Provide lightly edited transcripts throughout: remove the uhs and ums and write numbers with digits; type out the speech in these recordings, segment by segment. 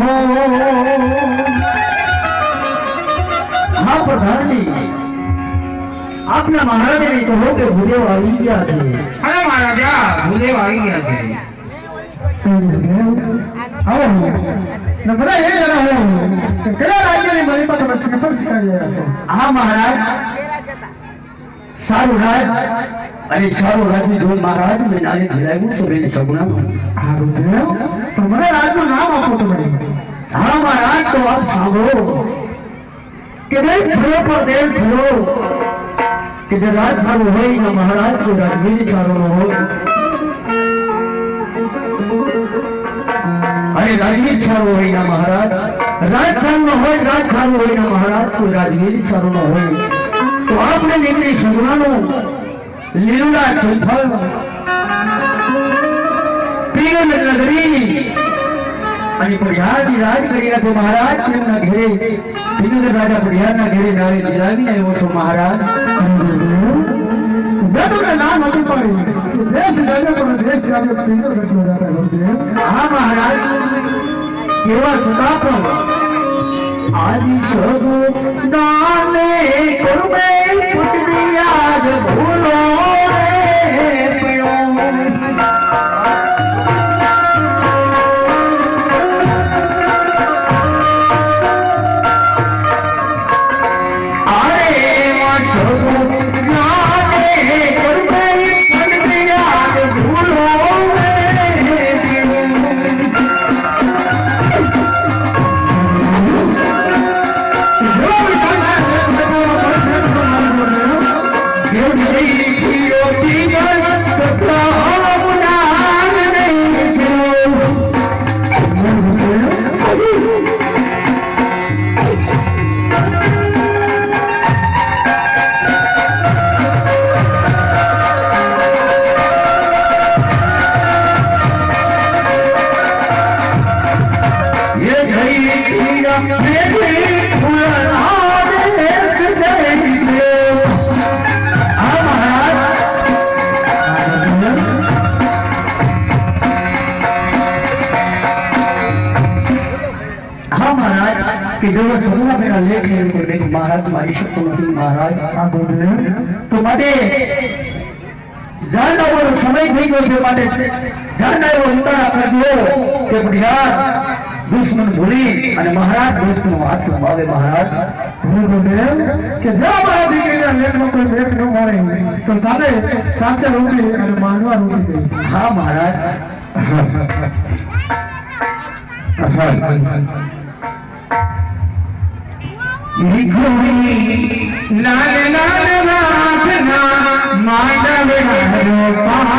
हो। हाँ प्रधान जी, आपने महाराज ने कहो कि भूदेव આવી ગયા છે। અરે મહારાજા ભૂદેવ આવી ગયા છે। આવો ને બધા એ જણા હો કે કયા રાજ્યની મારી પાસે તમે સફર શીખાડી રહ્યા છો। હા મહારાજ, સારું રાજ અને સારું રાજ્ય જોઈ મહારાજ મેં નાની ખીલાવ્યું તો બેન સગુણા। હા ભૂદેવ, તમારા રાજનું નામ આપો તમે। हाँ महाराज, तो आप साँभळो कि देश फरो पर देश फरो कि जो राज सारू होय ना महाराज को राजवीर सारू न हो। अरे राजवीर सारू होय ना महाराज, राज सारू न होय, राज सारू होय ना महाराज को राजवीर सारू न होय। तो आपने निकली सगुणानो લીલુડા છલફળ પીર નગરી અને પડિયારની રાજ કરી રહ્યા છે મહારાજ। તેમના ઘરે પીર રાજા પડિયારના ઘરે નારી જીલાવીને આવ્યો છો મહારાજ। બેટુના નામ હતું પડી દેશ રાજા પર દેશ રાજા પીર રચો જાતા ગુરુદેવ। હા મહારાજ, કેવા છતાં પણ આદિ સગો નામે કરમે ફૂટતી આજ ભૂલો રે પીળો। महाराज मारी शकतो नहीं महाराज। तो माटे जान आवो समय થઈ ગયો છે માટે જાન આવ્યો ઉતારા કરજો કે બિહાર દુશ્મન ભૂલી અને મહારાજ દોસ્તનો હાથ લંબાવે મહારાજ। ગુરુદેવ કે જો મારા દીકરીના લેખમાં કોઈ ભેટ ન મળે તો સાદે સાચા રૂપી અને માનવા રૂપી। હા મહારાજ। लाल लाल नाचना माधव हरो पाओ।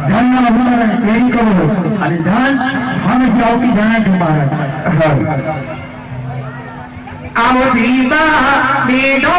જાનના અભિમાન કેરી કરો અને જાન હંમેશા આવતી જણાય છે મહારાજ. આવતી બા બેડો